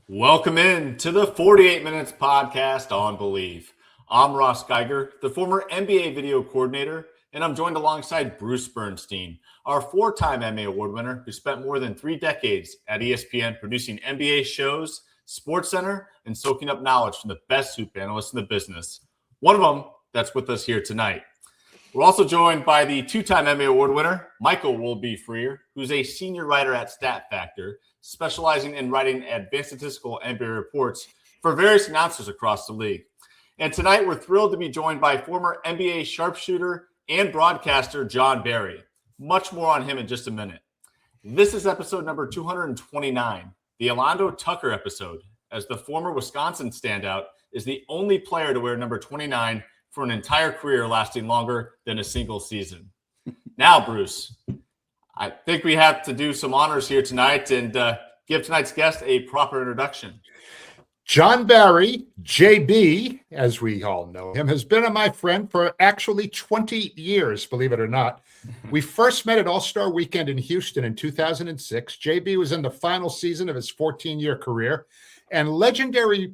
Welcome in to the 48 Minutes podcast on Believe. I'm Ross Geiger, the former NBA video coordinator, and I'm joined alongside Bruce Bernstein, our four-time Emmy Award winner who spent more than 3 decades at ESPN producing NBA shows, SportsCenter, and soaking up knowledge from the best hoop analysts in the business. One of them that's with us here tonight. We're also joined by the 2-time Emmy Award winner, Michael Wolbe-Freer, who's a senior writer at Stat Factor, specializing in writing advanced statistical NBA reports for various announcers across the league. And tonight, we're thrilled to be joined by former NBA sharpshooter and broadcaster Jon Barry. Much more on him in just a minute. This is episode number 229, the Alondo Tucker episode, as the former Wisconsin standout is the only player to wear number 29 for an entire career lasting longer than a single season. Now, Bruce, I think we have to do some honors here tonight and give tonight's guest a proper introduction. Jon Barry, JB, as we all know him, has been my friend for actually 20 years, believe it or not. We first met at All-Star Weekend in Houston in 2006. JB was in the final season of his 14-year career, and legendary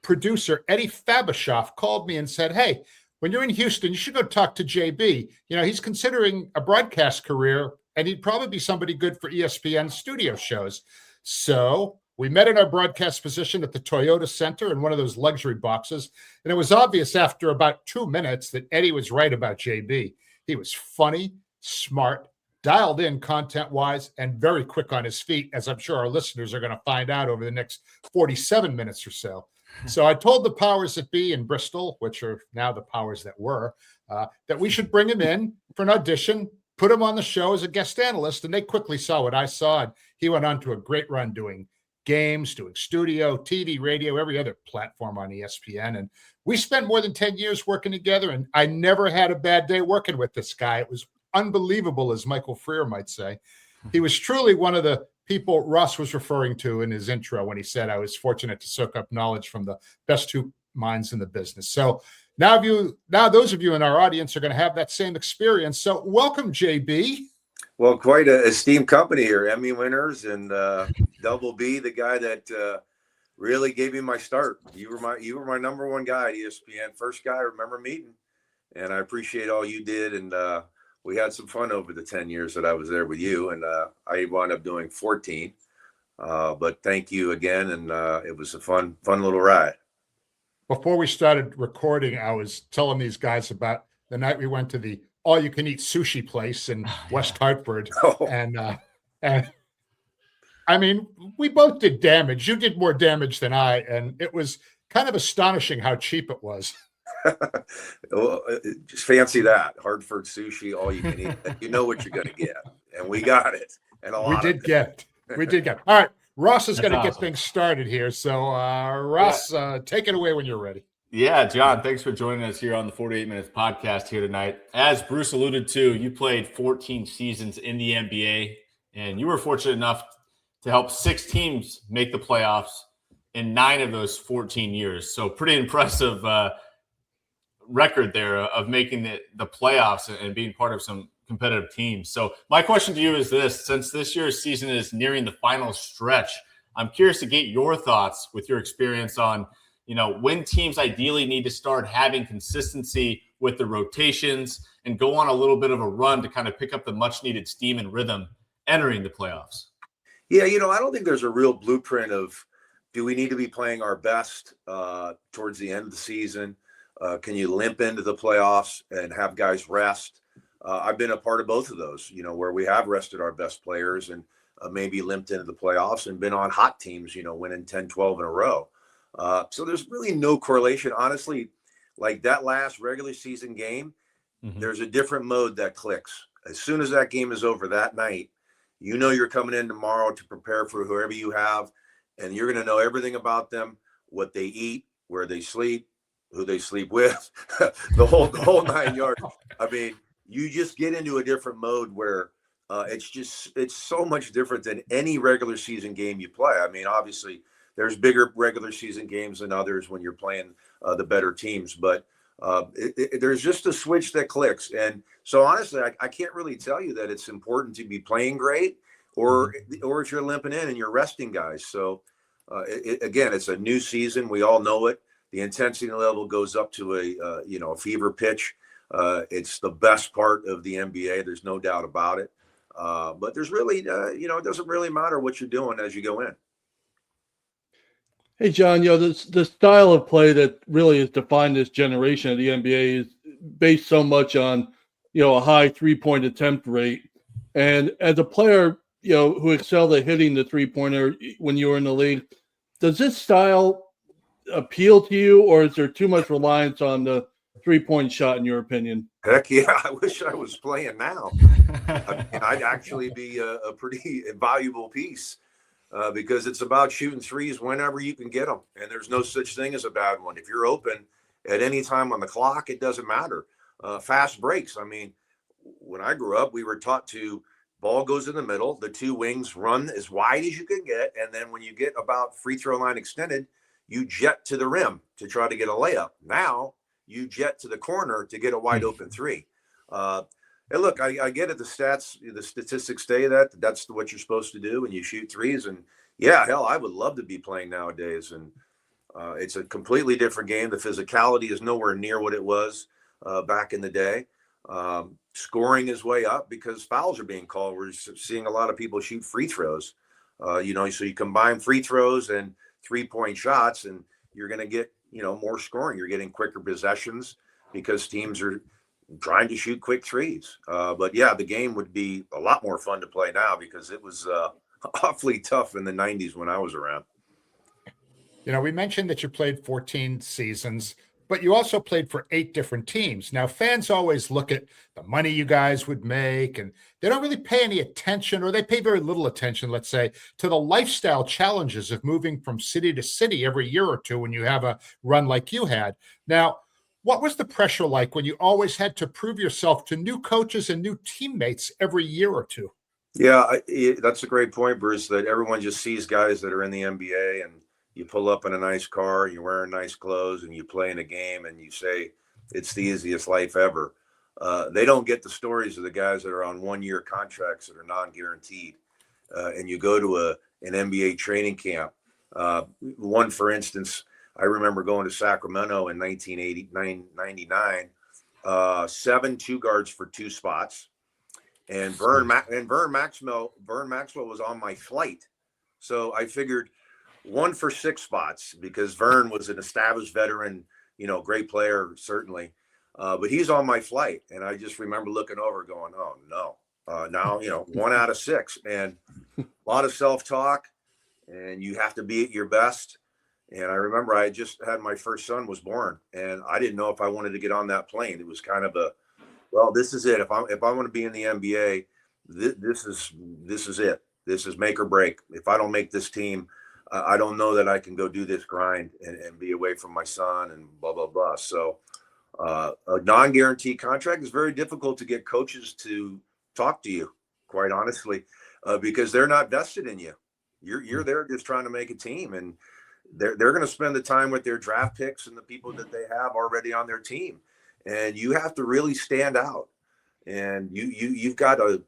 producer Eddie Fabishoff called me and said, hey, when you're in Houston, you should go talk to JB. You know, he's considering a broadcast career, and he'd probably be somebody good for ESPN studio shows. So we met in our broadcast position at the Toyota Center in one of those luxury boxes. And it was obvious after about 2 minutes that Eddie was right about JB. He was funny, smart, dialed in content-wise, and very quick on his feet, as I'm sure our listeners are going to find out over the next 47 minutes or so. So I told the powers that be in Bristol, which are now the powers that were, that we should bring him in for an audition, put him on the show as a guest analyst, and they quickly saw what I saw. And he went on to a great run doing games, doing studio, TV, radio, every other platform on ESPN. And we spent more than 10 years working together, and I never had a bad day working with this guy. It was unbelievable, as Michael Freer might say. He was truly one of the people Ross was referring to in his intro when he said I was fortunate to soak up knowledge from the best hoop minds in the business. So now those of you in our audience are going to have that same experience. So welcome, JB. Well, quite an esteemed company here, Emmy winners and Double B, the guy that really gave me my start. You were my number one guy at ESPN, first guy I remember meeting, and I appreciate all you did. And we had some fun over the 10 years that I was there with you, and I wound up doing 14. But thank you again, and it was a fun little ride. Before we started recording, I was telling these guys about the night we went to the all-you-can-eat sushi place in West Hartford, and I mean, we both did damage. You did more damage than I, and it was kind of astonishing how cheap it was. Well, just fancy that Hartford sushi, all you can eat. You know what you're going to get, and we got it. And we did get it. All right, Ross is going to get things started here. So, Ross, take it away when you're ready. Yeah, Jon, thanks for joining us here on the 48 Minutes podcast here tonight. As Bruce alluded to, you played 14 seasons in the NBA, and you were fortunate enough to help 6 teams make the playoffs in 9 of those 14 years. So pretty impressive record there of making the playoffs and being part of some competitive teams. So my question to you is this: since this year's season is nearing the final stretch, I'm curious to get your thoughts with your experience on, you know, when teams ideally need to start having consistency with the rotations and go on a little bit of a run to kind of pick up the much needed steam and rhythm entering the playoffs. Yeah, you know, I don't think there's a real blueprint of, do we need to be playing our best towards the end of the season? Can you limp into the playoffs and have guys rest? I've been a part of both of those, you know, where we have rested our best players and maybe limped into the playoffs and been on hot teams, you know, winning 10, 12 in a row. So there's really no correlation. Honestly, like that last regular season game, there's a different mode that clicks. As soon as that game is over that night, you know you're coming in tomorrow to prepare for whoever you have, and you're going to know everything about them, what they eat, where they sleep, who they sleep with, the whole 9 yards. I mean, you just get into a different mode where it's so much different than any regular season game you play. I mean, obviously there's bigger regular season games than others when you're playing the better teams, but there's just a switch that clicks. And so honestly, I can't really tell you that it's important to be playing great or if you're limping in and you're resting guys. So Again, it's a new season. We all know it. The intensity level goes up to a fever pitch. It's the best part of the NBA. There's no doubt about it. But there's really, it doesn't really matter what you're doing as you go in. Hey, John, the style of play that really has defined this generation of the NBA is based so much on, a high three-point attempt rate. And as a player, who excelled at hitting the three-pointer when you were in the league, does this style appeal to you, or is there too much reliance on the three-point shot, in your opinion? Heck yeah, I wish I was playing now. I'd actually be a pretty valuable piece because it's about shooting threes whenever you can get them. And there's no such thing as a bad one. If you're open at any time on the clock, it doesn't matter. Fast breaks. I mean, when I grew up, we were taught to ball goes in the middle, the two wings run as wide as you can get. And then when you get about free throw line extended, you jet to the rim to try to get a layup. Now you jet to the corner to get a wide open three. And look, I get it. The statistics say that's what you're supposed to do when you shoot threes. And yeah, hell, I would love to be playing nowadays. And it's a completely different game. The physicality is nowhere near what it was back in the day. Scoring is way up because fouls are being called. We're seeing a lot of people shoot free throws, so you combine free throws and 3-point shots and you're going to get, more scoring. You're getting quicker possessions because teams are trying to shoot quick threes. But yeah, the game would be a lot more fun to play now because it was awfully tough in the 90s when I was around. We mentioned that you played 14 seasons, but you also played for 8 different teams. Now, fans always look at the money you guys would make, and they don't really pay any attention, or they pay very little attention, let's say, to the lifestyle challenges of moving from city to city every year or two when you have a run like you had. Now, what was the pressure like when you always had to prove yourself to new coaches and new teammates every year or two? Yeah, that's a great point, Bruce, that everyone just sees guys that are in the NBA and you pull up in a nice car, you're wearing nice clothes, and you play in a game, and you say it's the easiest life ever. They don't get the stories of the guys that are on 1-year contracts that are non-guaranteed, and you go to an NBA training camp. One, for instance, I remember going to Sacramento in 1999, 7 2 guards for 2 spots, and Vern Maxwell was on my flight, so I figured 1 for 6 spots because Vern was an established veteran, great player, certainly. But he's on my flight. And I just remember looking over going, oh, no. Now, 1 out of 6. And a lot of self-talk. And you have to be at your best. And I remember I just had my first son was born. And I didn't know if I wanted to get on that plane. It was kind of this is it. If I want to be in the NBA, this is it. This is make or break. If I don't make this team, I don't know that I can go do this grind and be away from my son and blah, blah, blah. So a non-guaranteed contract is very difficult to get coaches to talk to you, quite honestly, because they're not vested in you. You're there just trying to make a team, and they're going to spend the time with their draft picks and the people that they have already on their team. And you have to really stand out, and you've got to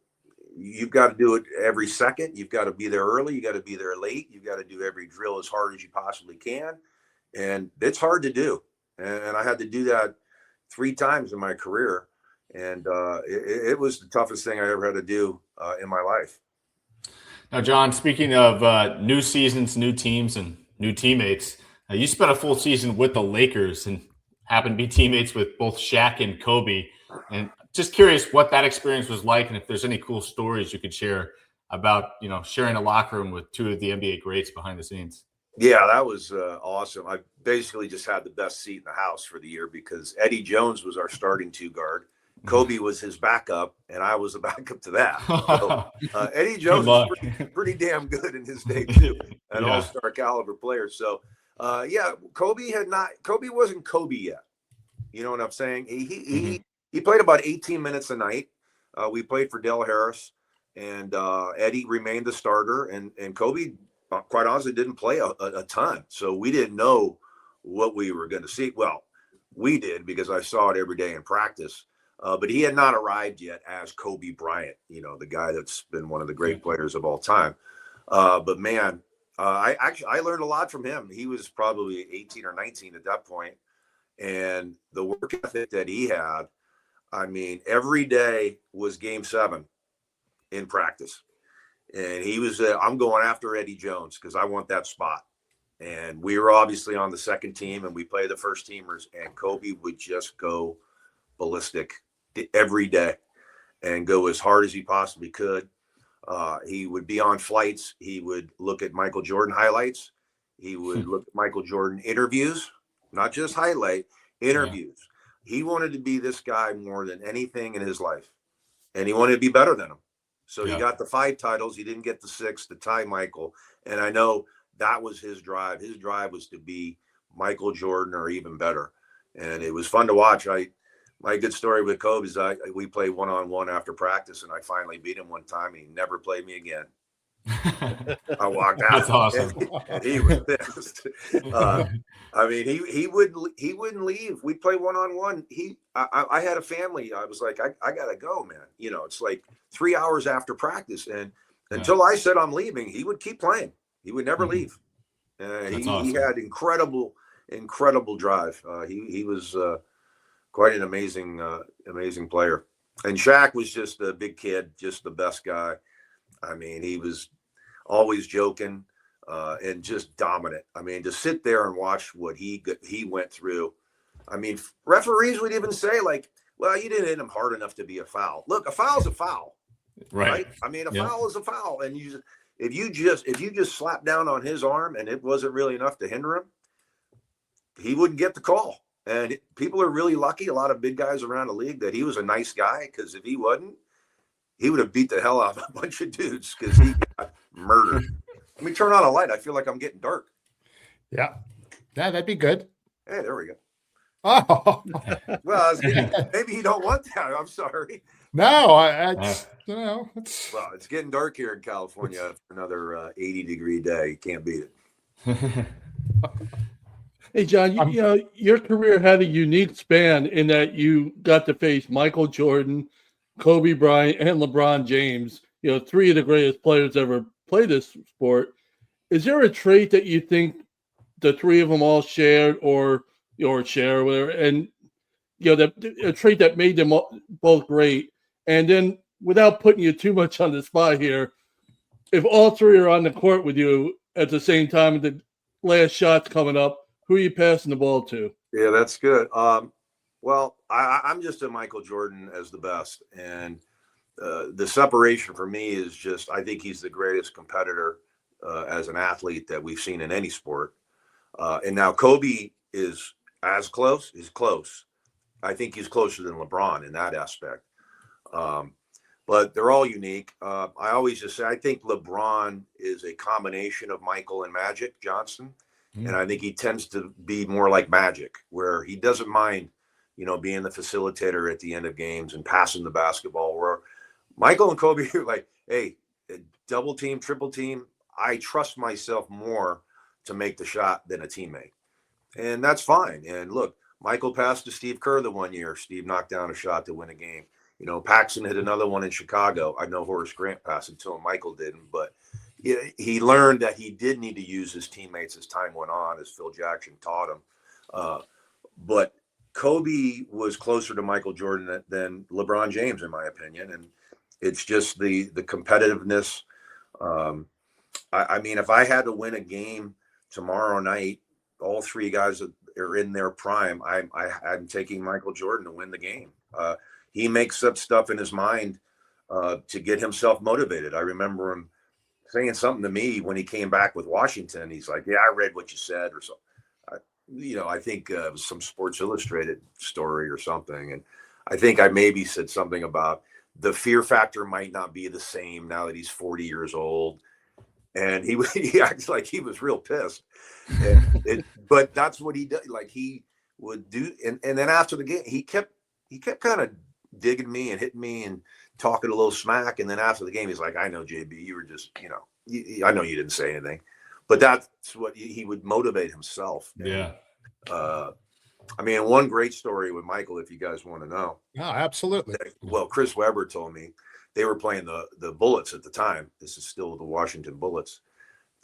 do it every second. You've got to be there early. You got to be there late. You've got to do every drill as hard as you possibly can. And it's hard to do. And I had to do that 3 times in my career. And it was the toughest thing I ever had to do in my life. Now, John, speaking of new seasons, new teams, and new teammates, you spent a full season with the Lakers and happened to be teammates with both Shaq and Kobe. And just curious what that experience was like, and if there's any cool stories you could share about, sharing a locker room with 2 of the NBA greats behind the scenes. Yeah, that was awesome. I basically just had the best seat in the house for the year because Eddie Jones was our starting 2 guard. Kobe was his backup, and I was the backup to that. So, Eddie Jones was pretty damn good in his day too, an all-star caliber player. So, Kobe wasn't Kobe yet. You know what I'm saying? He played about 18 minutes a night. We played for Del Harris, and Eddie remained the starter. And Kobe, quite honestly, didn't play a ton. So we didn't know what we were going to see. Well, we did because I saw it every day in practice. But he had not arrived yet as Kobe Bryant, the guy that's been one of the great players of all time. But man, I learned a lot from him. He was probably 18 or 19 at that point, and the work ethic that he had. I mean, every day was Game 7 in practice, and he was. I'm going after Eddie Jones because I want that spot. And we were obviously on the second team, and we play the first teamers. And Kobe would just go ballistic every day and go as hard as he possibly could. He would be on flights. He would look at Michael Jordan highlights. He would look at Michael Jordan interviews, not just highlight interviews. Yeah. He wanted to be this guy more than anything in his life, and he wanted to be better than him. So he got the 5 titles. He didn't get the 6 to tie Michael. And I know that was his drive. His drive was to be Michael Jordan or even better. And it was fun to watch. My good story with Kobe is we played one-on-one after practice, and I finally beat him one time. He never played me again. I walked out. That's awesome. And he was pissed. I mean, he wouldn't leave. We play one-on-one. I had a family. I was like, I gotta go, man. You know, it's like 3 hours after practice, and until I said I'm leaving, he would keep playing. He would never leave. Awesome. He had incredible drive. He was quite an amazing player. And Shaq was just a big kid, just the best guy. I mean, he was always joking and just dominant. I mean, to sit there and watch what he went through. I mean, referees would even say, like, well, you didn't hit him hard enough to be a foul. Look, a foul is a foul. Right? I mean, a foul is a foul. And if you just slapped down on his arm and it wasn't really enough to hinder him, he wouldn't get the call. And people are really lucky, a lot of big guys around the league, that he was a nice guy, because if he wasn't, he would have beat the hell out of a bunch of dudes because he got murdered. Let me turn on a light. I feel like I'm getting dark. Yeah, that'd be good. Hey, there we go. Oh, well, maybe you don't want that. I'm sorry. No, it's getting dark here in California. Another 80-degree day. You can't beat it. Hey, John, you know, your career had a unique span in that you got to face Michael Jordan, Kobe Bryant, and LeBron James, you know, 3 of the greatest players ever played this sport. Is there a trait that you think the 3 of them all shared or whatever, and, you know, a trait that made them both great? And then, without putting you too much on the spot here, if all 3 are on the court with you at the same time, the last shot's coming up, who are you passing the ball to? Yeah, that's good. Well, I'm just a Michael Jordan as the best. And the separation for me is just, I think he's the greatest competitor as an athlete that we've seen in any sport. And now Kobe is as close. He's close. I think he's closer than LeBron in that aspect. But they're all unique. I always just say, I think LeBron is a combination of Michael and Magic Johnson. And I think he tends to be more like Magic, where he doesn't mind, you know, being the facilitator at the end of games and passing the basketball. Where Michael and Kobe are like, hey, double team, triple team, I trust myself more to make the shot than a teammate. And that's fine. And look, Michael passed to Steve Kerr the one year. Steve knocked down a shot to win a game. You know, Paxson hit another one in Chicago. I know Horace Grant passed it to him. Michael didn't, but he learned that he did need to use his teammates as time went on, as Phil Jackson taught him. But Kobe was closer to Michael Jordan than LeBron James, in my opinion. And it's just the competitiveness. I mean, if I had to win a game tomorrow night, all 3 guys are in their prime, I'm taking Michael Jordan to win the game. He makes up stuff in his mind to get himself motivated. I remember him saying something to me when he came back with Washington. He's like, yeah, I read what you said, or so. You know, I think it was some Sports Illustrated story or something. And I think I maybe said something about the fear factor might not be the same now that he's 40 years old. And he acts like he was real pissed. But that's what he did. Like, he would do. And then after the game, he kept kind of digging me and hitting me and talking a little smack. And then after the game, he's like, I know, JB, you were just, you know, I know you didn't say anything. But that's what he would motivate himself. Yeah. I mean, one great story with Michael, if you guys want to know. Oh, absolutely. Well, Chris Webber told me they were playing the Bullets at the time. This is still the Washington Bullets.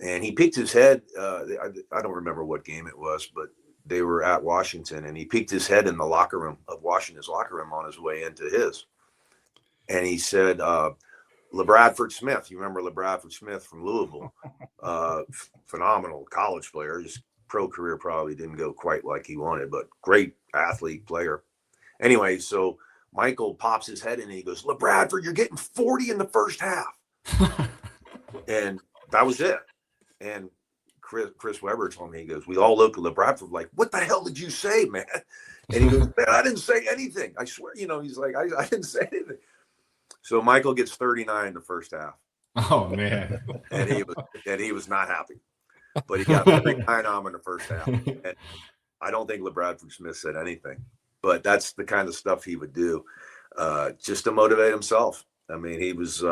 And he peeked his head. I don't remember what game it was, but they were at Washington, and he peeked his head in the locker room of Washington's locker room on his way into his. And he said, LeBradford Smith. You remember LeBradford Smith from Louisville? Phenomenal college player. His pro career probably didn't go quite like he wanted, but great athlete player. Anyway, so Michael pops his head in and he goes, LeBradford, you're getting 40 in the first half. And that was it. And Chris Webber told me, he goes, we all look at LeBradford like, what the hell did you say, man? And he goes, man, I didn't say anything. I swear, he's like, I didn't say anything. So Michael gets 39 in the first half. Oh, man. And he was not happy. But he got 39 on in the first half. And I don't think LeBradford Smith said anything. But that's the kind of stuff he would do just to motivate himself. I mean, he was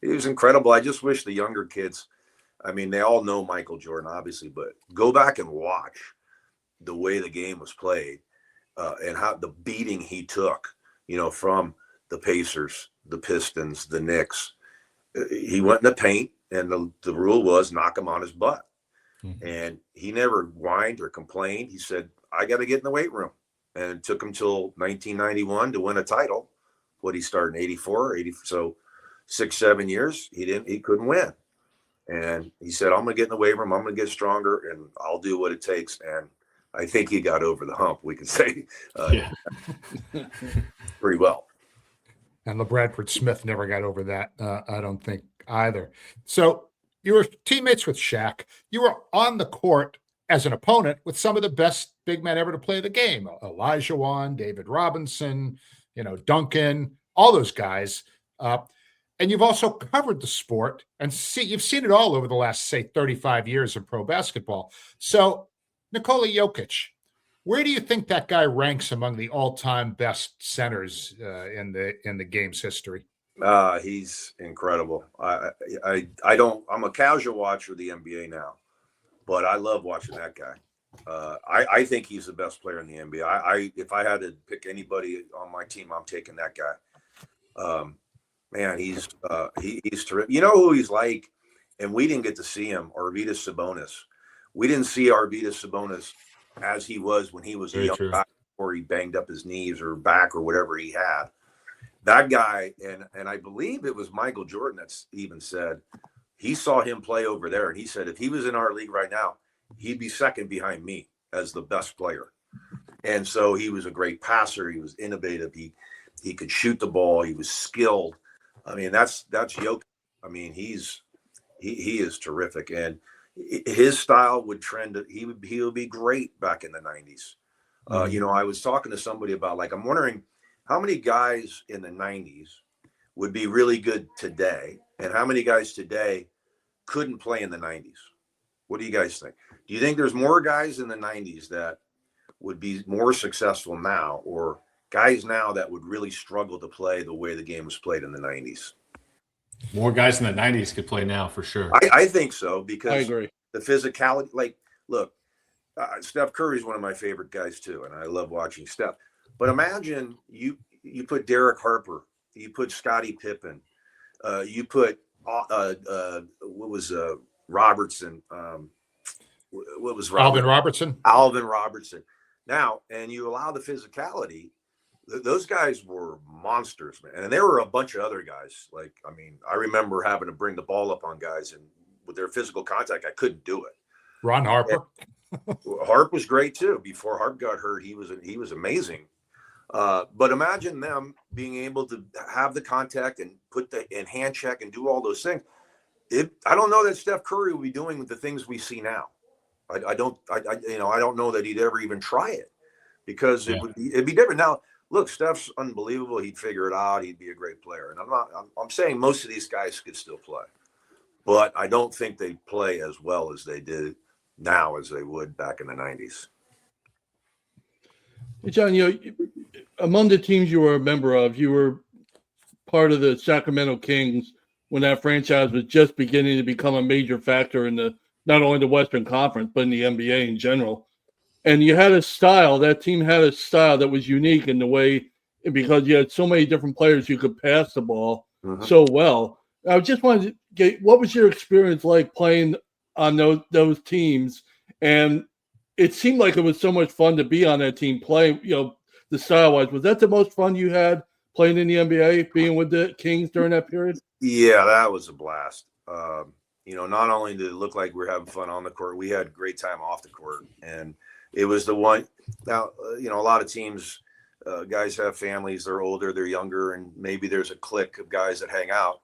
incredible. I just wish the younger kids, I mean, they all know Michael Jordan, obviously, but go back and watch the way the game was played and how the beating he took, from the Pacers, the Pistons, the Knicks. He went in the paint, and the rule was knock him on his butt. Mm-hmm. And he never whined or complained. He said, I got to get in the weight room. And it took him till 1991 to win a title. What he started in 84, so 6-7 years, he couldn't win. And he said, I'm going to get in the weight room. I'm going to get stronger, and I'll do what it takes. And I think he got over the hump, we could say, pretty well. And LeBradford Smith never got over that, I don't think, either. So you were teammates with Shaq. You were on the court as an opponent with some of the best big men ever to play the game. Elijah Wan, David Robinson, Duncan, all those guys. And you've also covered the sport and you've seen it all over the last, say, 35 years of pro basketball. So Nikola Jokic, where do you think that guy ranks among the all-time best centers in the game's history? He's incredible. I'm a casual watcher of the NBA now, but I love watching that guy. I think he's the best player in the NBA. If I had to pick anybody on my team, I'm taking that guy. Man, he's terrific. You know who he's like, and we didn't get to see him, Arvydas Sabonis. We didn't see Arvydas Sabonis as he was when he was a young guy before he banged up his knees or back or whatever he had. That guy, and I believe it was Michael Jordan that's even said, he saw him play over there, and he said if he was in our league right now, he'd be second behind me as the best player. And so he was a great passer. He was innovative. He could shoot the ball. He was skilled. I mean, that's Jokic. I mean, he is terrific, and his style would trend. He would be great back in the 90s. I was talking to somebody about, like, I'm wondering how many guys in the 90s would be really good today, and how many guys today couldn't play in the 90s. What do you guys think? Do you think there's more guys in the 90s that would be more successful now, or guys now that would really struggle to play the way the game was played in the 90s? More guys in the 90s could play now, for sure. I think so, because I agree. The physicality, like, look, Steph Curry is one of my favorite guys too, and I love watching Steph. But imagine you put Derek Harper, you put Scottie Pippen, you put Robertson, what was Alvin Robertson? Alvin Robertson. Now, and you allow the physicality. Those guys were monsters, man. And there were a bunch of other guys. Like, I mean, I remember having to bring the ball up on guys, and with their physical contact, I couldn't do it. Ron Harper. Harp was great too. Before Harp got hurt, he was amazing. But imagine them being able to have the contact and put in hand check and do all those things. I don't know that Steph Curry will be doing the things we see now. I don't know that he'd ever even try it, because it'd be different. Now, look, Steph's unbelievable. He'd figure it out. He'd be a great player. And I'm saying most of these guys could still play, but I don't think they play as well as they did now as they would back in the 90s. John, among the teams you were a member of, you were part of the Sacramento Kings when that franchise was just beginning to become a major factor in not only the Western Conference, but in the NBA in general. And you had that team had a style that was unique in the way, because you had so many different players who could pass the ball so well. I just wanted to get, what was your experience like playing on those teams, and it seemed like it was so much fun to be on that team playing. The style-wise, was that the most fun you had playing in the NBA, being with the Kings during that period? Yeah, that was a blast. Not only did it look like we were having fun on the court, we had a great time off the court, and it was the one. Now, a lot of teams, guys have families, they're older, they're younger, and maybe there's a clique of guys that hang out.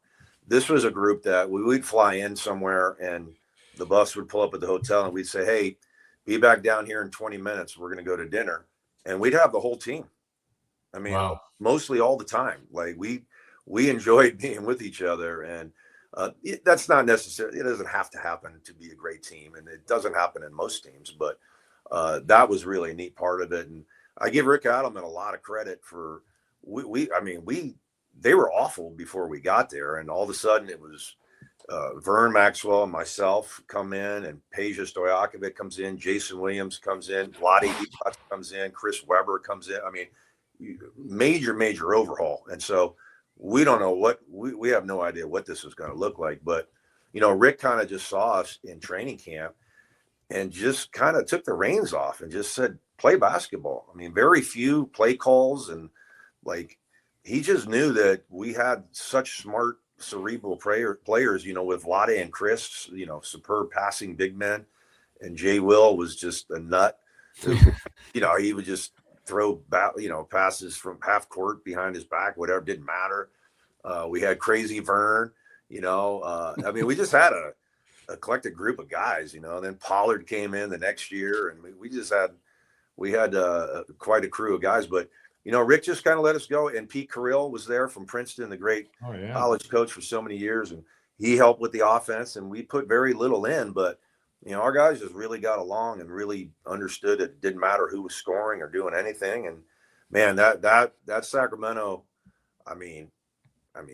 This was a group that we'd fly in somewhere, and the bus would pull up at the hotel, and we'd say, "Hey, be back down here in 20 minutes. We're going to go to dinner," and we'd have the whole team. I mean, Wow. Mostly all the time. Like we enjoyed being with each other, and that's not necessary. It doesn't have to happen to be a great team, and it doesn't happen in most teams. But that was really a neat part of it, and I give Rick Adelman a lot of credit for. They were awful before we got there, and all of a sudden it was Vern Maxwell and myself come in, and Peja Stojakovic comes in, Jason Williams comes in, Vlade Divac comes in, Chris Webber comes in. I mean, major overhaul. And so we don't know we have no idea what this is going to look like. But, Rick kind of just saw us in training camp and just kind of took the reins off and just said, play basketball. I mean, very few play calls. And he just knew that we had such smart, cerebral players, with Vlade and Chris, superb passing big men. And Jay Will was just a nut. He would just throw passes from half court behind his back, whatever, didn't matter. We had crazy Vern, we just had a eclectic group of guys, and then Pollard came in the next year, and we had quite a crew of guys. But Rick just kind of let us go, and Pete Carrill was there from Princeton, the great college coach for so many years, and he helped with the offense, and we put very little in, but our guys just really got along and really understood it didn't matter who was scoring or doing anything. And man, that Sacramento, I mean,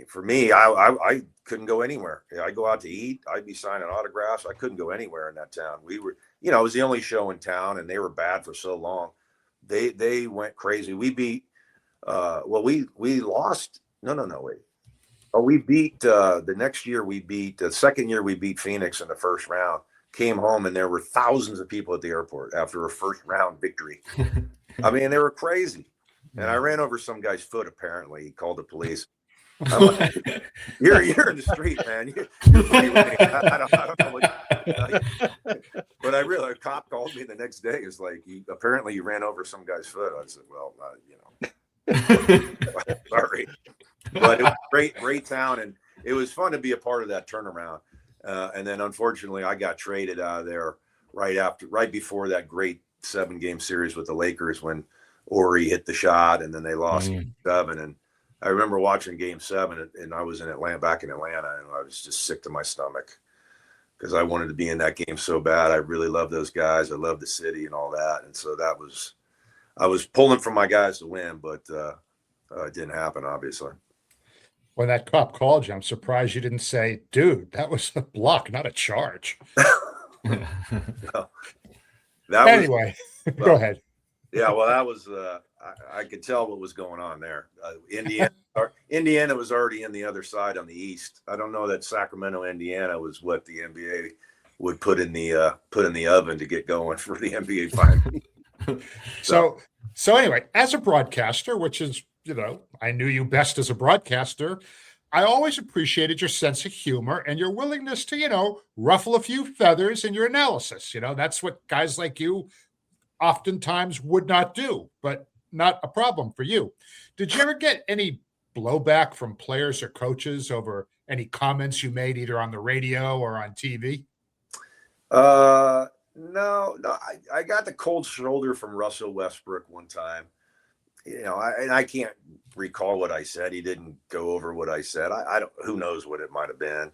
for me, I couldn't go anywhere. I go out to eat, I'd be signing autographs. I couldn't go anywhere in that town. We were, it was the only show in town, and they were bad for so long. They went crazy. We beat, we lost. No, wait. Oh, we beat the next year. The second year we beat Phoenix in the first round. Came home, and there were thousands of people at the airport after a first round victory. I mean, they were crazy. And I ran over some guy's foot. Apparently, he called the police. I'm like, you're in the street, man. You're pretty winning. I don't know what. But a cop called me the next day. It's like, apparently you ran over some guy's foot. I said, well, sorry. But it was great town, and it was fun to be a part of that turnaround. And then, unfortunately, I got traded out of there right before that great 7-game series with the Lakers when Ori hit the shot, and then they lost 7. And I remember watching Game 7, and I was back in Atlanta, and I was just sick to my stomach because I wanted to be in that game so bad. I really love those guys. I love the city and all that. And so I was pulling for my guys to win, but it didn't happen, obviously. When that cop called you, I'm surprised you didn't say, dude, that was a block, not a charge. No, anyway, go ahead. Yeah, well, that was I could tell what was going on there. Indiana was already in the other side on the East. I don't know that Sacramento, Indiana was what the NBA would put in the oven to get going for the NBA final. So anyway, as a broadcaster, which is, I knew you best as a broadcaster, I always appreciated your sense of humor and your willingness to, ruffle a few feathers in your analysis. That's what guys like you oftentimes would not do, but not a problem for you. Did you ever get any blowback from players or coaches over any comments you made either on the radio or on TV? No. I got the cold shoulder from Russell Westbrook one time. I can't recall what I said. He didn't go over what I said. I don't. Who knows what it might have been.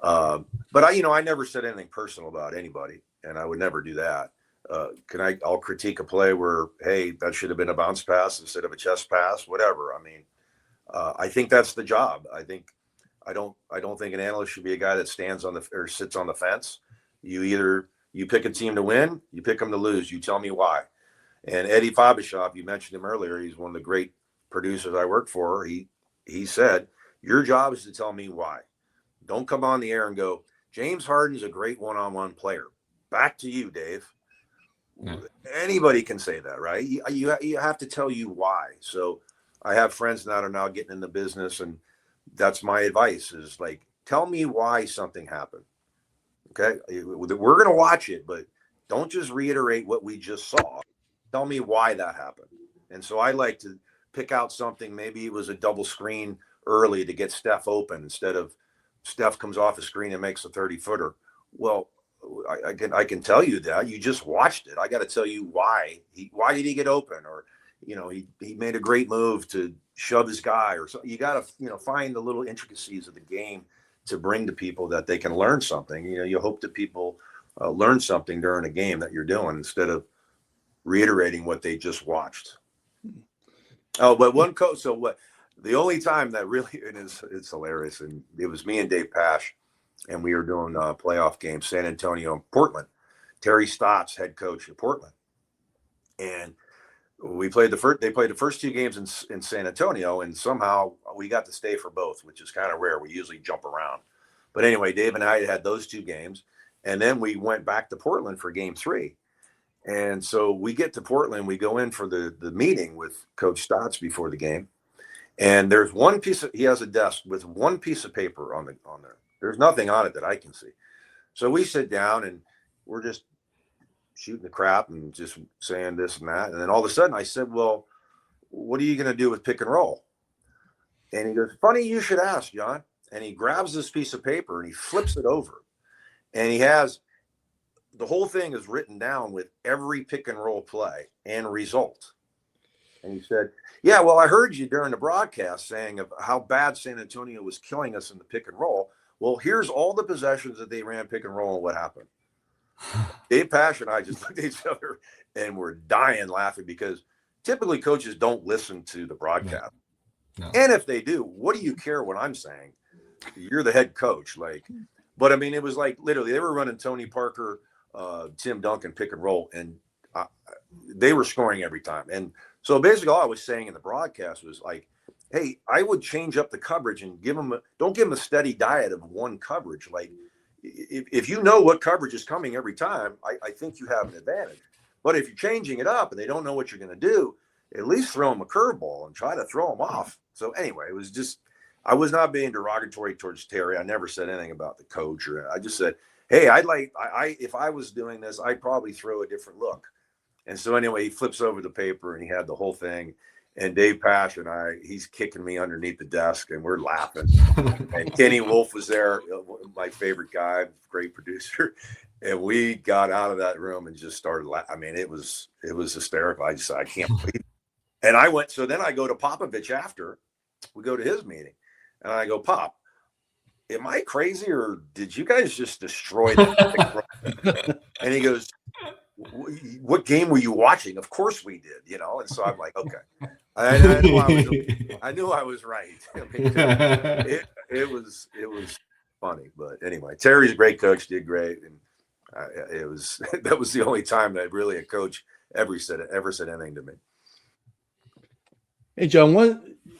But I never said anything personal about anybody, and I would never do that. I'll critique a play where, hey, that should have been a bounce pass instead of a chest pass, whatever. I mean, I think that's the job. I don't think an analyst should be a guy that stands on or sits on the fence. You pick a team to win, you pick them to lose. You tell me why. And Eddie Fabishov, you mentioned him earlier. He's one of the great producers I work for. He said, your job is to tell me why. Don't come on the air and go, James Harden's a great one-on-one player. Back to you, Dave. Yeah. Anybody can say that, right? You have to tell you why. So I have friends that are now getting in the business, and that's my advice is like, tell me why something happened. Okay. We're going to watch it, but don't just reiterate what we just saw. Tell me why that happened. And so I like to pick out something. Maybe it was a double screen early to get Steph open instead of Steph comes off the screen and makes a 30-footer. Well, I can tell you that you just watched it. I got to tell you why did he get open, or he made a great move to shove his guy, or so. You got to find the little intricacies of the game to bring to people that they can learn something. You hope that people learn something during a game that you're doing instead of reiterating what they just watched. Oh, but one coach. So what? The only time that really it's hilarious, and it was me and Dave Pash, and we were doing a playoff game, San Antonio and Portland. Terry Stotts, head coach of Portland, and we played they played the first 2 games in San Antonio, and somehow we got to stay for both, which is kind of rare. We usually jump around, but anyway, Dave and I had those 2 games, and then we went back to Portland for game 3. And so we get to Portland, we go in for the meeting with Coach Stotts before the game. And there's he has a desk with one piece of paper on there. There's nothing on it that I can see. So we sit down and we're just shooting the crap and just saying this and that. And then all of a sudden I said, well, what are you going to do with pick and roll? And he goes, funny you should ask, John. And he grabs this piece of paper and he flips it over. And he has the whole thing is written down with every pick and roll play and result. And he said, yeah, well, I heard you during the broadcast saying of how bad San Antonio was killing us in the pick and roll. Well, here's all the possessions that they ran pick and roll and what happened. Dave Pash and I just looked at each other and we're dying laughing because typically coaches don't listen to the broadcast. No. And if they do, what do you care what I'm saying? You're the head coach. But I mean, it was like literally they were running Tony Parker, Tim Duncan pick and roll, and they were scoring every time. And so basically all I was saying in the broadcast was like, hey, I would change up the coverage and don't give them a steady diet of one coverage. Like if you know what coverage is coming every time, I think you have an advantage. But if you're changing it up and they don't know what you're going to do, at least throw them a curveball and try to throw them off. So anyway, it was just, I was not being derogatory towards Terry. I never said anything about the coach, or I just said, hey, if I was doing this, I'd probably throw a different look. And so anyway, he flips over the paper and he had the whole thing. And Dave Pash and he's kicking me underneath the desk and we're laughing. And Kenny Wolf was there, my favorite guy, great producer. And we got out of that room and just started laughing. I mean, it was hysterical. I can't believe it. And then I go to Popovich after. We go to his meeting. And I go, Pop, am I crazy or did you guys just destroy that? And he goes, what game were you watching? Of course we did, And so I'm like, okay. I knew I was right. I mean, it was funny, but anyway, Terry's a great coach, did great, and that was the only time that really a coach ever said anything to me. Hey, John,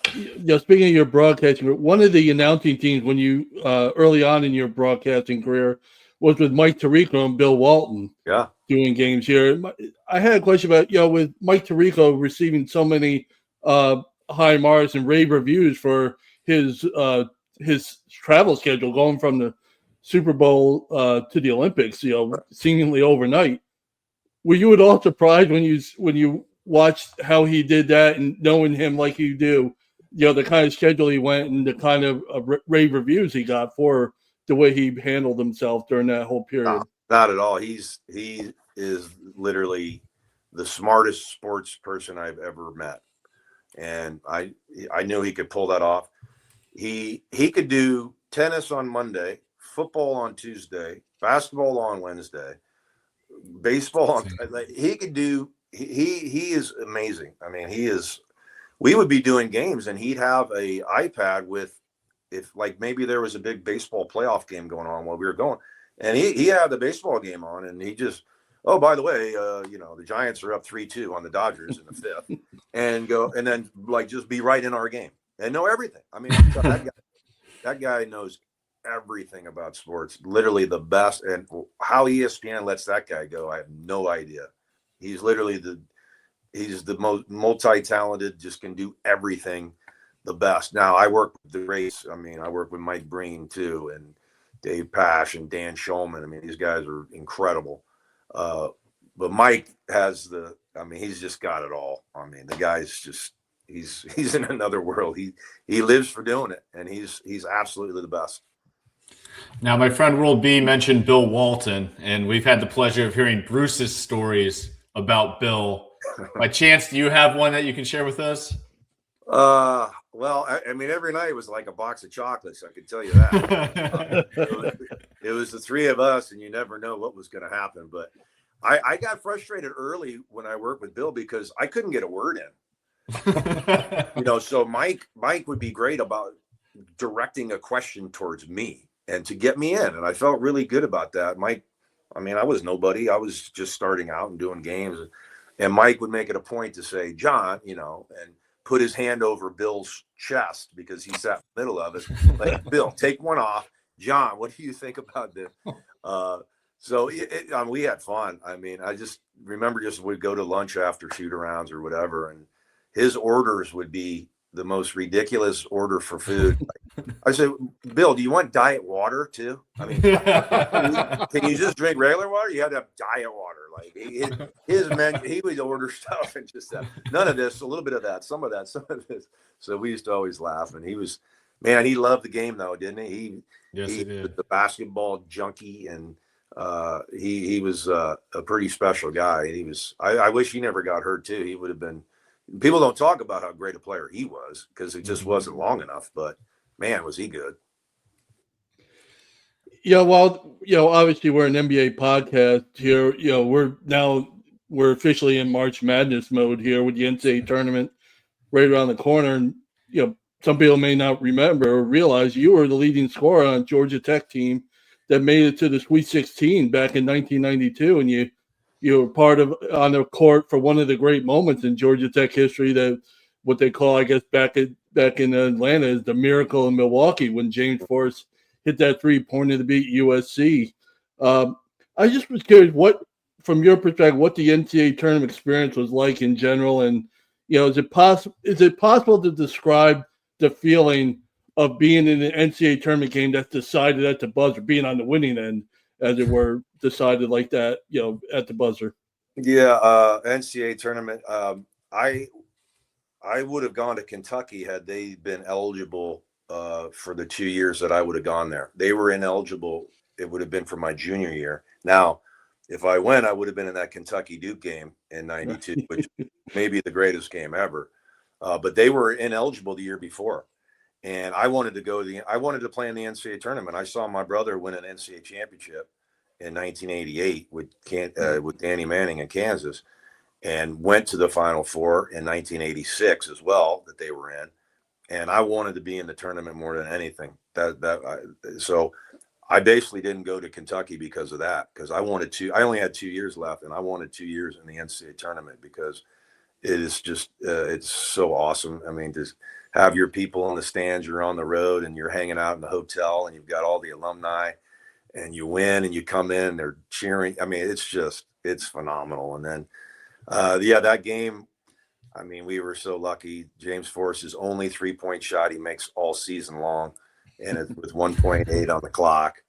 speaking of your broadcasting, one of the announcing teams when you early on in your broadcasting career was with Mike Tirico and Bill Walton. Yeah, doing games here. I had a question about with Mike Tirico receiving so many high marks and rave reviews for his travel schedule going from the Super Bowl to the Olympics, seemingly overnight. Were you at all surprised when you watched how he did that and knowing him like you do, the kind of schedule he went and the kind of rave reviews he got for the way he handled himself during that whole period? Not at all. He is literally the smartest sports person I've ever met. And I knew he could pull that off. He could do tennis on Monday, football on Tuesday, basketball on Wednesday, baseball on he could do he is amazing. I mean, we would be doing games and he'd have a iPad with, if like maybe there was a big baseball playoff game going on while we were going, and he had the baseball game on and he just, oh, by the way, the Giants are up 3-2 on the Dodgers in the fifth, and then just be right in our game and know everything. I mean, that guy knows everything about sports, literally the best. And how ESPN lets that guy go, I have no idea. He's literally he's the most multi-talented, just can do everything the best. Now I work with the greats. I mean, I work with Mike Breen too, and Dave Pash and Dan Shulman. I mean, these guys are incredible. But Mike has he's just got it all. I mean, the guy's just, he's in another world. He lives for doing it, and he's absolutely the best. Now, my friend World B mentioned Bill Walton, and we've had the pleasure of hearing Bruce's stories about Bill. By chance, do you have one that you can share with us? Well, I mean, every night was like a box of chocolates. I can tell you that. It was the three of us, and you never know what was going to happen. But I got frustrated early when I worked with Bill because I couldn't get a word in. So Mike would be great about directing a question towards me and to get me in, and I felt really good about that. Mike, I mean, I was nobody. I was just starting out and doing games, and Mike would make it a point to say, John, and put his hand over Bill's chest because he sat in the middle of it. Like, Bill, take one off. John, what do you think about this? So we had fun. I mean, I just remember we'd go to lunch after shoot-arounds or whatever, and his orders would be the most ridiculous order for food. I said, Bill, do you want diet water too? I mean, can you just drink regular water? You had to have diet water. Like his menu, he would order stuff and just none of this, a little bit of that, some of this. So we used to always laugh. And he loved the game though, didn't he? Yes, he did. Was the basketball junkie, and he was a pretty special guy. And I wish he never got hurt too. He would have been. People don't talk about how great a player he was because it just wasn't long enough. But man, was he good. Yeah, well, obviously we're an NBA podcast here. We're officially in March Madness mode here with the NCAA tournament right around the corner. And, some people may not remember or realize you were the leading scorer on Georgia Tech team that made it to the Sweet 16 back in 1992. And you were part of on the court for one of the great moments in Georgia Tech history, that what they call, I guess, back in Atlanta is the miracle in Milwaukee when James Forrest hit that 3-pointer to beat USC. I just was curious, from your perspective, what the NCAA tournament experience was like in general, and is it possible to describe the feeling of being in an NCAA tournament game that's decided at the buzzer, being on the winning end, as it were, decided like that, at the buzzer? Yeah, NCAA tournament. I would have gone to Kentucky had they been eligible for the 2 years that I would have gone there. They were ineligible. It would have been for my junior year. Now, if I went, I would have been in that Kentucky Duke game in '92, which may be the greatest game ever. But they were ineligible the year before. And I wanted to play in the NCAA tournament. I saw my brother win an NCAA championship in 1988 with Danny Manning in Kansas, and went to the Final Four in 1986 as well that they were in. And I wanted to be in the tournament more than anything. So I basically didn't go to Kentucky because of that, because I only had 2 years left, and I wanted 2 years in the NCAA tournament because it is just it's so awesome. I mean, just have your people in the stands, you're on the road, and you're hanging out in the hotel, and you've got all the alumni, and you win, and you come in, and they're cheering. I mean, it's phenomenal. And then, that game, I mean, we were so lucky. James Forrest's only 3-point shot he makes all season long, and it's with 1.8 on the clock.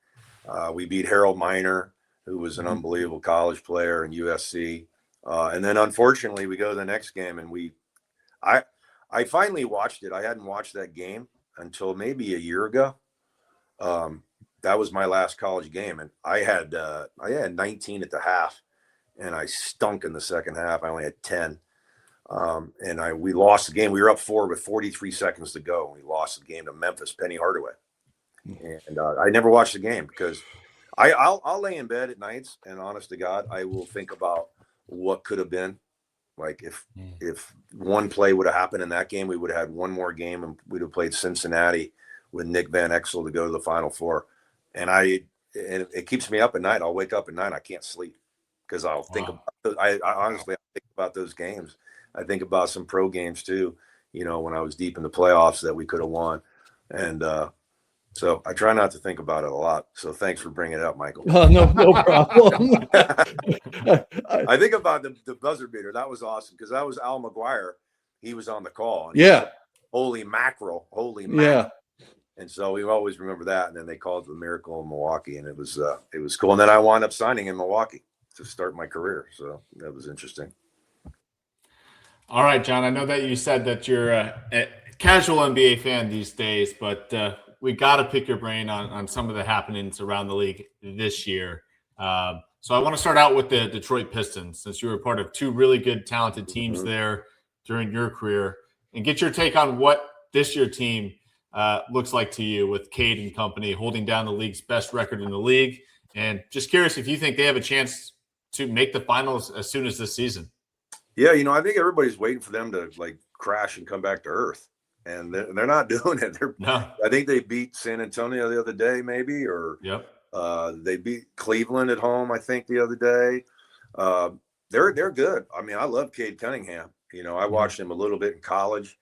We beat Harold Miner, who was an unbelievable college player in USC. And then, unfortunately, we go to the next game, and I finally watched it. I hadn't watched that game until maybe a year ago. That was my last college game, and I had 19 at the half, and I stunk in the second half. I only had 10, and we lost the game. We were up 4 with 43 seconds to go, and we lost the game to Memphis, Penny Hardaway. And I never watched the game because I'll lay in bed at nights, and honest to God, I will think about what could have been. Like if one play would have happened in that game, we would have had one more game, and we'd have played Cincinnati with Nick Van Exel to go to the Final Four. And it keeps me up at night. I'll wake up at night. I can't sleep because I'll think about. I honestly think about those games. I think about some pro games too. When I was deep in the playoffs that we could have won, and So I try not to think about it a lot. So thanks for bringing it up, Michael. No problem. I think about the buzzer beater. That was awesome because that was Al McGuire. He was on the call. And Yeah. said, holy mackerel. Yeah. And so we always remember that. And then they called it the Miracle in Milwaukee, and it was cool. And then I wound up signing in Milwaukee to start my career. So that was interesting. All right, John, I know that you said that you're a casual NBA fan these days, but we got to pick your brain on some of the happenings around the league this year. So I want to start out with the Detroit Pistons, since you were part of two really good, talented teams there during your career, and get your take on what this year team looks like to you with Cade and company holding down the league's best record in the league. And just curious if you think they have a chance to make the finals as soon as this season. Yeah, I think everybody's waiting for them to crash and come back to earth, and they're not doing it. I think they beat San Antonio the other day, maybe, or they beat Cleveland at home, I think, the other day. They're good. I mean, I love Cade Cunningham. I watched him a little bit in college.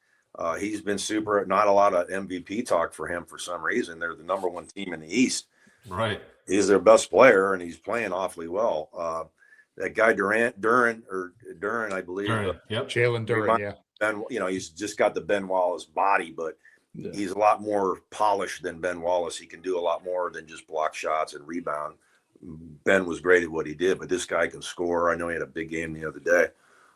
He's been super. Not a lot of MVP talk for him for some reason. They're the number one team in the East. Right. He's their best player, and he's playing awfully well. That guy Duran, I believe. Jalen Duran, yeah. Ben, he's just got the Ben Wallace body, but he's a lot more polished than Ben Wallace. He can do a lot more than just block shots and rebound. Ben was great at what he did, but this guy can score. I know he had a big game the other day.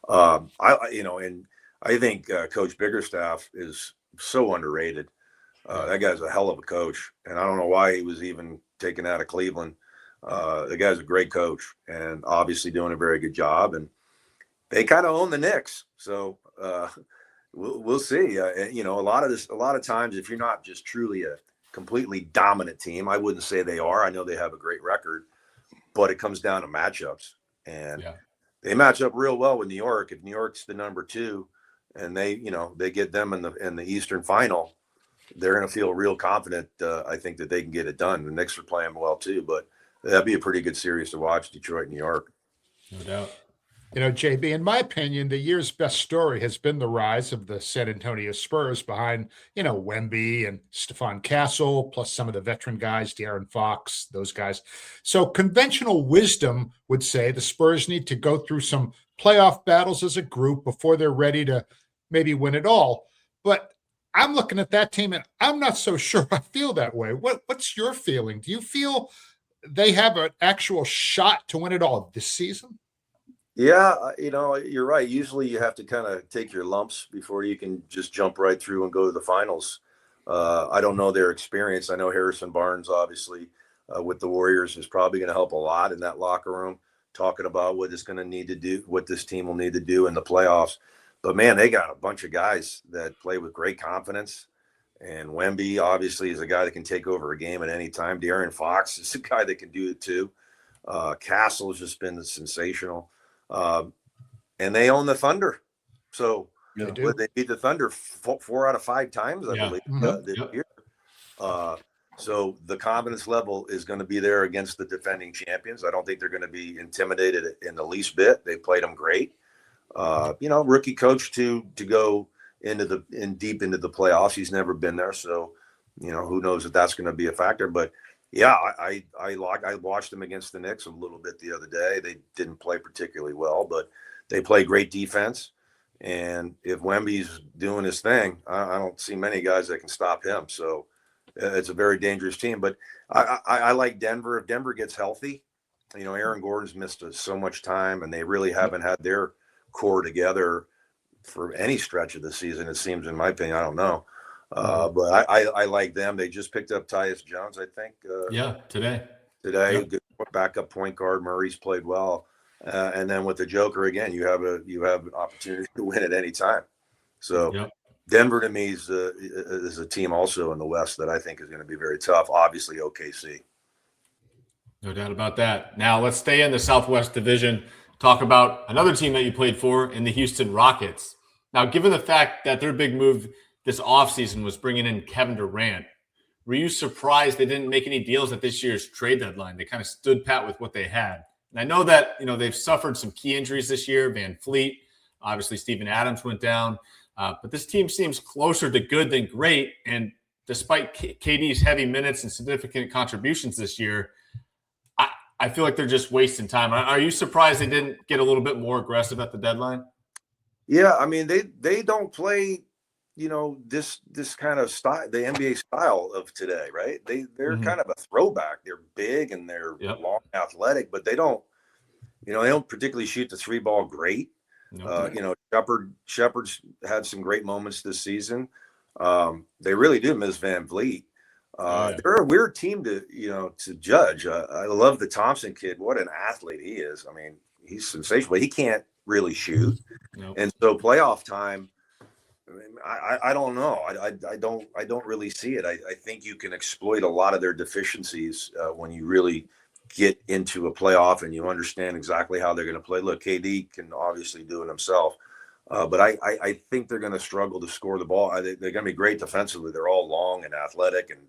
And I think Coach Biggerstaff is so underrated. That guy's a hell of a coach, and I don't know why he was even taken out of Cleveland. The guy's a great coach and obviously doing a very good job, and they kind of own the Knicks. So we'll see. A lot of times, if you're not just truly a completely dominant team, I wouldn't say they are. I know they have a great record, but it comes down to matchups, and they match up real well with New York. If New York's the number 2 and they get them in the Eastern Final, they're going to feel real confident. I think that they can get it done. The Knicks are playing well too, but that'd be a pretty good series to watch, Detroit, New York. No doubt. JB, in my opinion, the year's best story has been the rise of the San Antonio Spurs behind, Wemby and Stephon Castle, plus some of the veteran guys, De'Aaron Fox, those guys. So conventional wisdom would say the Spurs need to go through some playoff battles as a group before they're ready to maybe win it all. But I'm looking at that team, and I'm not so sure I feel that way. What's your feeling? Do you feel they have an actual shot to win it all this season? Yeah, you're right. Usually you have to kind of take your lumps before you can just jump right through and go to the finals. I don't know their experience. I know Harrison Barnes, obviously, with the Warriors is probably going to help a lot in that locker room, talking about what it's going to need to do, what this team will need to do in the playoffs. But, man, they got a bunch of guys that play with great confidence. And Wemby, obviously, is a guy that can take over a game at any time. De'Aaron Fox is a guy that can do it too. Castle has just been sensational. And they own the Thunder. So they beat the Thunder 4 out of 5 times, I believe, this year. So the confidence level is going to be there against the defending champions. I don't think they're going to be intimidated in the least bit. They played them great. Rookie coach to go deep into the playoffs. He's never been there, so who knows if that's going to be a factor. But yeah, I watched them against the Knicks a little bit the other day. They didn't play particularly well, but they play great defense. And if Wemby's doing his thing, I don't see many guys that can stop him. So it's a very dangerous team. But I like Denver. If Denver gets healthy, Aaron Gordon's missed so much time, and they really haven't had their core together for any stretch of the season, it seems, in my opinion. I don't know. But I like them. They just picked up Tyus Jones, I think. Today. Yep. Good backup point guard. Murray's played well. And then with the Joker, again, you have an opportunity to win at any time. So Denver, to me, is a team also in the West that I think is going to be very tough. Obviously, OKC. No doubt about that. Now, let's stay in the Southwest Division. Talk about another team that you played for in the Houston Rockets. Now, given the fact that their big move this offseason was bringing in Kevin Durant, were you surprised they didn't make any deals at this year's trade deadline? They kind of stood pat with what they had. And I know that, they've suffered some key injuries this year. Van Fleet, obviously Steven Adams went down. But this team seems closer to good than great. And despite KD's heavy minutes and significant contributions this year, I feel like they're just wasting time. Are you surprised they didn't get a little bit more aggressive at the deadline? Yeah, I mean they don't play, this kind of style, the NBA style of today, right? They're kind of a throwback. They're big and they're long, athletic, but they don't particularly shoot the three ball great. Shepard's had some great moments this season. They really do miss Van Vliet. They're a weird team to judge. I love the Thompson kid. What an athlete he is. I mean, he's sensational, but he can't really shoot. And so playoff time, I don't know. I don't really see it. I think you can exploit a lot of their deficiencies when you really get into a playoff and you understand exactly how they're going to play. Look, KD can obviously do it himself, but I think they're going to struggle to score the ball. They're going to be great defensively. They're all long and athletic, and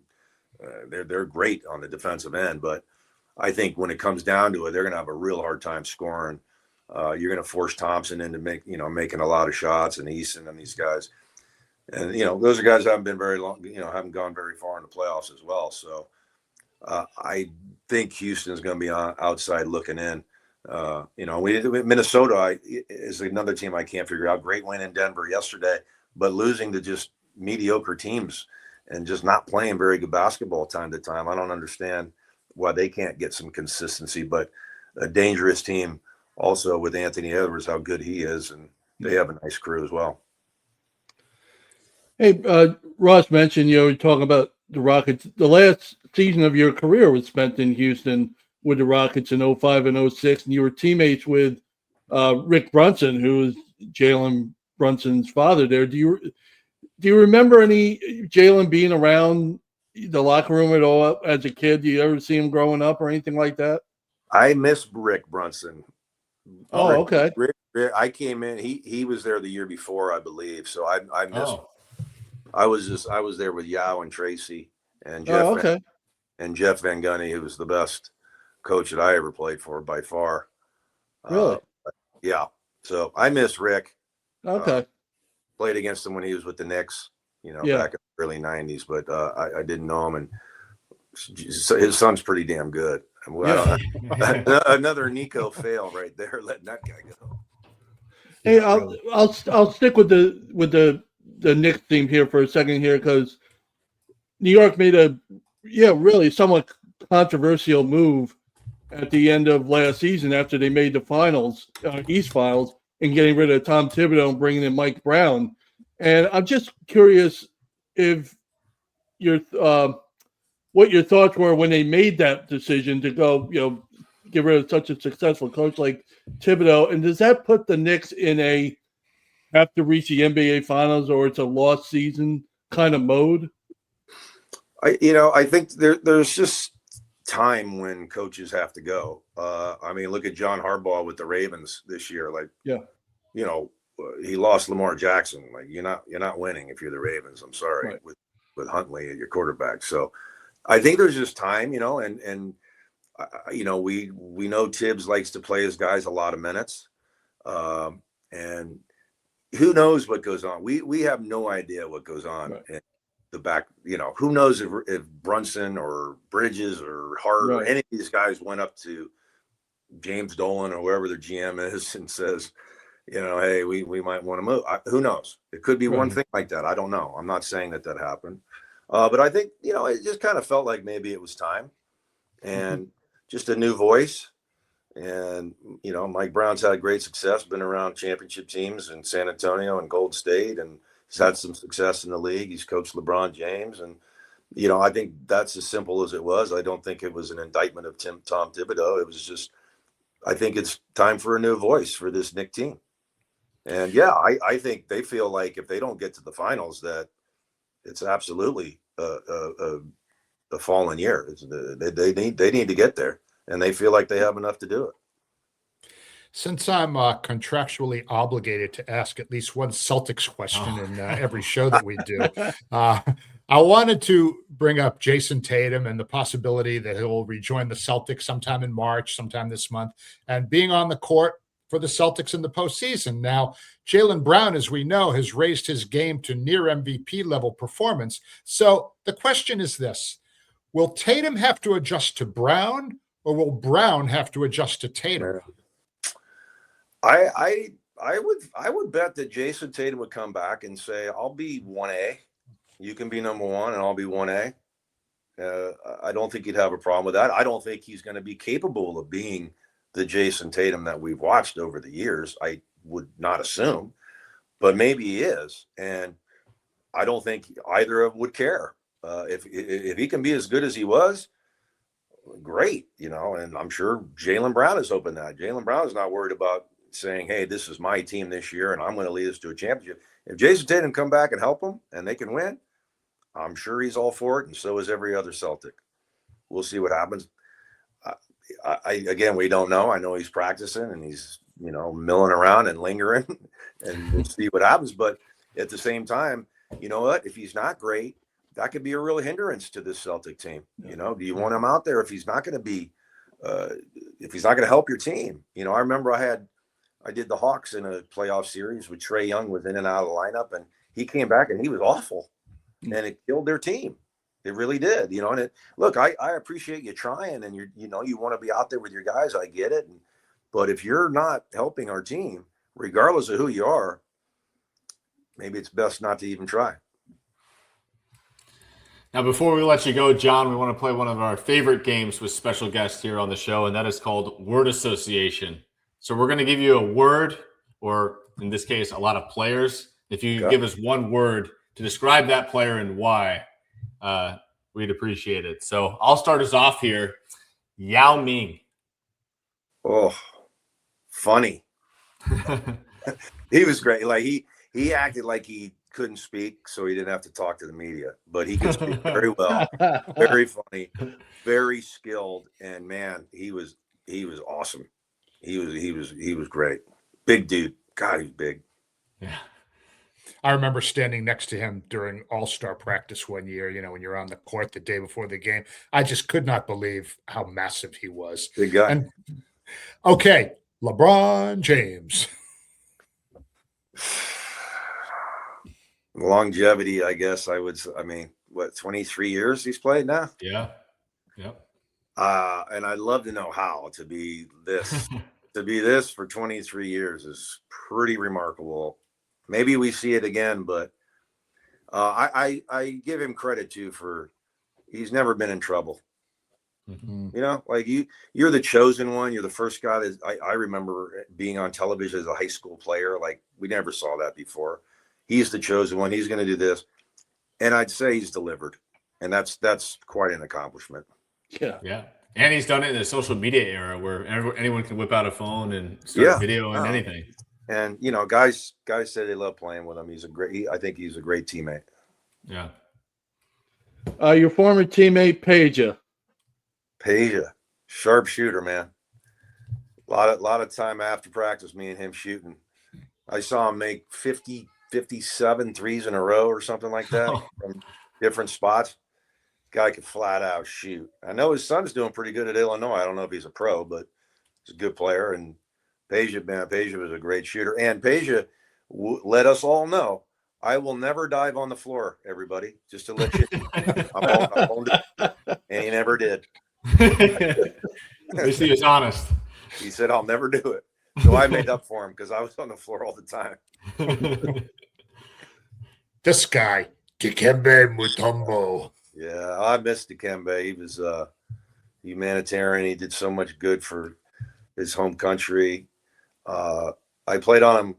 they're great on the defensive end. But I think when it comes down to it, they're going to have a real hard time scoring. You're going to force Thompson into making a lot of shots, and Eason and these guys. And, those are guys that haven't been very long, haven't gone very far in the playoffs as well. So I think Houston is going to be outside looking in. Minnesota is another team I can't figure out. Great win in Denver yesterday, but losing to just mediocre teams and just not playing very good basketball time to time. I don't understand why they can't get some consistency, but a dangerous team also with Anthony Edwards, how good he is, and they have a nice crew as well. Hey, Ross mentioned, you're talking about the Rockets. The last season of your career was spent in Houston with the Rockets in 05 and 06, and you were teammates with Rick Brunson, who was Jalen Brunson's father there. Do you remember any Jalen being around the locker room at all as a kid? Do you ever see him growing up or anything like that? I miss Rick Brunson. Oh, okay. Rick, I came in. He was there the year before, I believe. So I missed. Oh. I was there with Yao and Tracy and Jeff. And Jeff Van Gundy, who was the best coach that I ever played for by far. Really? Yeah. So I miss Rick. Okay. Played against him when he was with the Knicks, back in the early 90s, but I didn't know him. And his son's pretty damn good. Another Nico fail right there, letting that guy go. Hey, I'll stick with the Knicks team here for a second here, because New York made a really somewhat controversial move at the end of last season after they made the finals, East Finals, and getting rid of Tom Thibodeau and bringing in Mike Brown. And I'm just curious if what your thoughts were when they made that decision to go, get rid of such a successful coach like Thibodeau. And does that put the Knicks in a have to reach the NBA Finals or it's a lost season kind of mode? I think there's just time when coaches have to go. I mean, look at John Harbaugh with the Ravens this year. He lost Lamar Jackson. Like, you're not winning if you're the Ravens. I'm sorry, right, with Huntley at your quarterback. So I think there's just time, and we know Tibbs likes to play his guys a lot of minutes, and who knows what goes on. We have no idea what goes on in the back. Who knows if Brunson or Bridges or Hart or any of these guys went up to James Dolan or whoever their GM is and says, hey, we might want to move. Who knows? It could be one thing like that. I don't know. I'm not saying that happened. But I think, it just kind of felt like maybe it was time and just a new voice. And, Mike Brown's had great success, been around championship teams in San Antonio and Golden State, and he's had some success in the league. He's coached LeBron James. And, I think that's as simple as it was. I don't think it was an indictment of Tom Thibodeau. It was just, I think it's time for a new voice for this Knicks team. And I think they feel like if they don't get to the finals, that it's absolutely a fallen year. They need to get there, and they feel like they have enough to do it. Since I'm contractually obligated to ask at least one Celtics question in every show that we do, I wanted to bring up Jayson Tatum and the possibility that he'll rejoin the Celtics sometime in March, sometime this month. And being on the court, for the Celtics in the postseason. Now, Jaylen Brown, as we know, has raised his game to near MVP level performance. So the question is this: will Tatum have to adjust to Brown, or will Brown have to adjust to Tatum? I would bet that Jayson Tatum would come back and say, "I'll be 1A. You can be number 1, and I'll be 1A." I don't think he'd have a problem with that. I don't think he's going to be capable of being the Jayson Tatum that we've watched over the years. I would not assume, but maybe he is, and I don't think either of them would care. If he can be as good as he was, great, and I'm sure Jaylen Brown is hoping that. Jaylen Brown is not worried about saying, "Hey, this is my team this year, and I'm going to lead us to a championship." If Jayson Tatum come back and help them, and they can win, I'm sure he's all for it, and so is every other Celtic. We'll see what happens. Again, we don't know. I know he's practicing and he's, milling around and lingering, and we'll see what happens. But at the same time, you know what? If he's not great, that could be a real hindrance to this Celtic team. Do you want him out there if he's not going to be, if he's not going to help your team? I remember I did the Hawks in a playoff series with Trae Young was in and out of the lineup, and he came back and he was awful, and it killed their team. It really did, and look, I appreciate you trying, and you want to be out there with your guys. I get it. But if you're not helping our team, regardless of who you are, maybe it's best not to even try. Now, before we let you go, John, we want to play one of our favorite games with special guests here on the show, and that is called Word Association. So we're going to give you a word, or in this case, a lot of players. If you give us one word to describe that player and why, we'd appreciate it. So I'll start us off here. Yao Ming. Oh, funny. He was great. Like he acted like he couldn't speak, so he didn't have to talk to the media, but he could speak very well. Very funny, very skilled, and man, he was awesome. He was great. Big dude. God, he's big. Yeah. I remember standing next to him during All-Star practice one year, when you're on the court the day before the game. I just could not believe how massive he was. Big guy. And, okay, LeBron James. Longevity, I guess I mean, what, 23 years he's played now? Yeah. Yep. And I'd love to know how to be this. To be this for 23 years is pretty remarkable. Maybe we see it again, but I give him credit too for he's never been in trouble. Mm-hmm. Like you're the chosen one. You're the first guy that I remember being on television as a high school player. Like we never saw that before. He's the chosen one. He's going to do this, and I'd say he's delivered, and that's quite an accomplishment. Yeah. And he's done it in the social media era where anyone can whip out a phone and start video and anything. And guys say they love playing with him. I think he's a great teammate. Yeah. Your former teammate Peja, sharpshooter, man. A lot of time after practice, me and him shooting. I saw him make 57 threes in a row or something like that from different spots. Guy could flat out shoot. I know his son's doing pretty good at Illinois. I don't know if he's a pro, but he's a good player. And Peja was a great shooter. And Peja let us all know, I will never dive on the floor, everybody, just to let you know. And he never did. At least he was honest. He said, I'll never do it. So I made up for him because I was on the floor all the time. This guy, Dikembe Mutombo. Yeah, I miss Dikembe. He was humanitarian. He did so much good for his home country. I played on him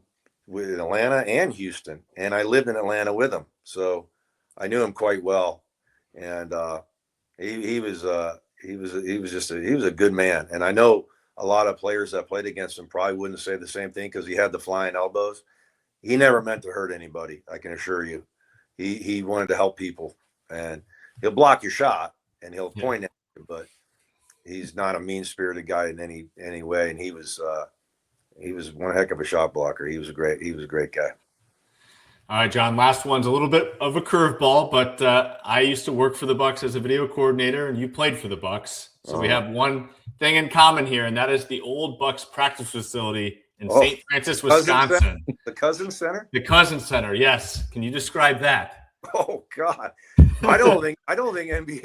in Atlanta and Houston, and I lived in Atlanta with him, so I knew him quite well. And he was a good man. And I know a lot of players that played against him probably wouldn't say the same thing because he had the flying elbows. He never meant to hurt anybody. I can assure you. He wanted to help people, and he'll block your shot and he'll point at you, but he's not a mean-spirited guy in any way. And he was one heck of a shot blocker. He was a great guy. All right, John, last one's a little bit of a curveball, but I used to work for the Bucks as a video coordinator, and you played for the Bucks. So we have one thing in common here, and that is the old Bucks practice facility in St. Francis, Wisconsin. The Cousins Center? The Cousins Center, yes. Can you describe that? Oh God. I don't think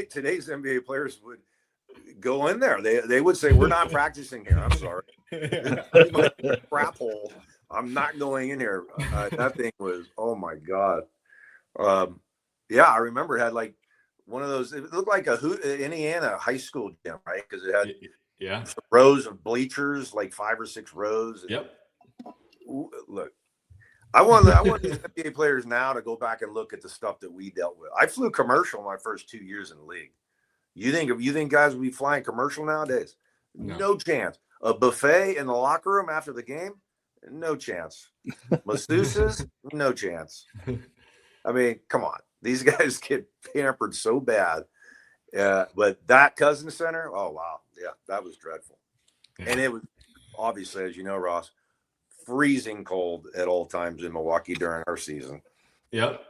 today's NBA players would go in there. They would say, we're not practicing here. I'm sorry. Crap hole. I'm not going in here. That thing was, oh my God. Yeah, I remember it had like one of those, it looked like a Indiana high school gym, right? Because it had some rows of bleachers, like 5 or 6 rows. Yep. Look, I want these NBA players now to go back and look at the stuff that we dealt with. I flew commercial my first 2 years in the league. You think guys would be flying commercial nowadays? No chance. A buffet in the locker room after the game? No chance. Masseuses? No chance. I mean, come on. These guys get pampered so bad. But that Cousins Center, oh, wow. Yeah, that was dreadful. Yeah. And it was, obviously, as you know, Ross, freezing cold at all times in Milwaukee during our season. Yep.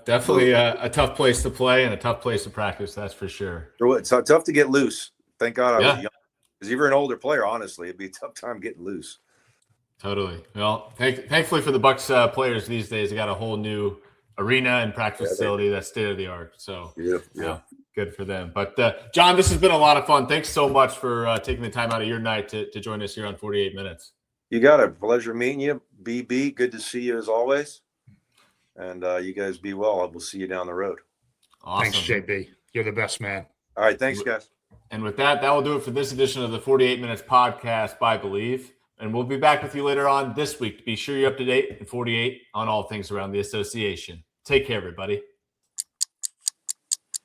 Definitely a tough place to play and a tough place to practice, that's for sure. It's tough to get loose. Thank God I was young. Because if you're an older player, honestly, it'd be a tough time getting loose. Totally. Well, thankfully for the Bucks players these days, they got a whole new arena and practice facility that's state of the art. So yeah, good for them. But John, this has been a lot of fun. Thanks so much for taking the time out of your night to join us here on 48 Minutes. You got it. Pleasure meeting you, BB. Good to see you as always. And you guys be well. We'll see you down the road. Awesome. Thanks, JB. You're the best man. All right. Thanks, guys. And with that will do it for this edition of the 48 Minutes podcast by Believe. And we'll be back with you later on this week to be sure you're up to date in 48 on all things around the association. Take care, everybody.